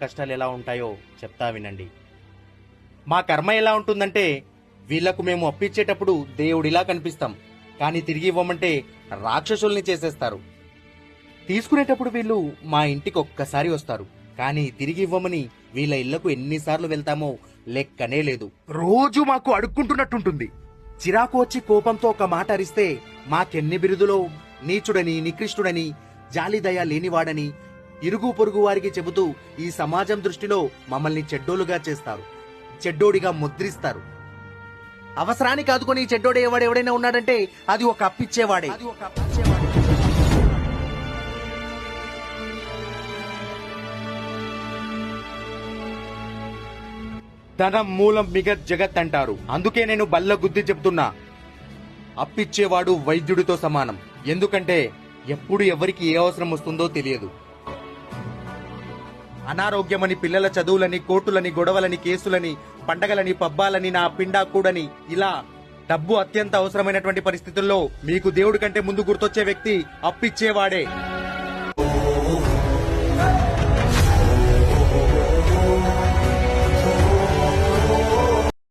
కష్టాలు ఎలా ఉంటాయో చెప్తా వినండి. మా కర్మ ఎలా ఉంటుందంటే, వీళ్లకు మేము అప్పిచ్చేటప్పుడు దేవుడిలా కనిపిస్తాం, కానీ తిరిగి ఇవ్వమంటే రాక్షసుల్ని చేసేస్తారు. తీసుకునేటప్పుడు వీళ్ళు మా ఇంటికి ఒక్కసారి వస్తారు, కానీ తిరిగి ఇవ్వమని వీళ్ళ ఇళ్లకు ఎన్నిసార్లు వెళ్తామో లెక్కనే లేదు. రోజు మాకు అడుక్కుంటున్నట్టుంటుంది. చిరాకు వచ్చి కోపంతో ఒక మాట అరిస్తే మాకెన్ని బిరుదులో నీచుడని, నికృష్టుడని, జాలిదయ లేనివాడని ఇరుగు పొరుగు వారికి చెబుతూ ఈ సమాజం దృష్టిలో మమ్మల్ని చెడ్డోలుగా చేస్తారు, చెడ్డోడిగా ముద్రిస్తారు. అవసరానికి ఆదుకొని చెడ్డోడు ఎవడైనా ఉన్నాడంటే అది ఒక అప్పిచ్చేవాడే. ధనం మూలం మిగత్ జగత్ అంటారు. అందుకే నేను బల్ల గుద్ది చెప్తున్నా, అప్పిచ్చేవాడు వైద్యుడితో సమానం. ఎందుకంటే ఎప్పుడు ఎవరికి ఏ అవసరం వస్తుందో తెలియదు. అనారోగ్యమని, పిల్లల చదువులని, కోర్టులని, గొడవలని, కేసులని, పండగలని, పబ్బాలని, నా పిండా కూడని, ఇలా డబ్బు అత్యంత అవసరమైనటువంటి పరిస్థితుల్లో మీకు దేవుడి కంటే ముందు గుర్తొచ్చే వ్యక్తి అప్పిచ్చేవాడే.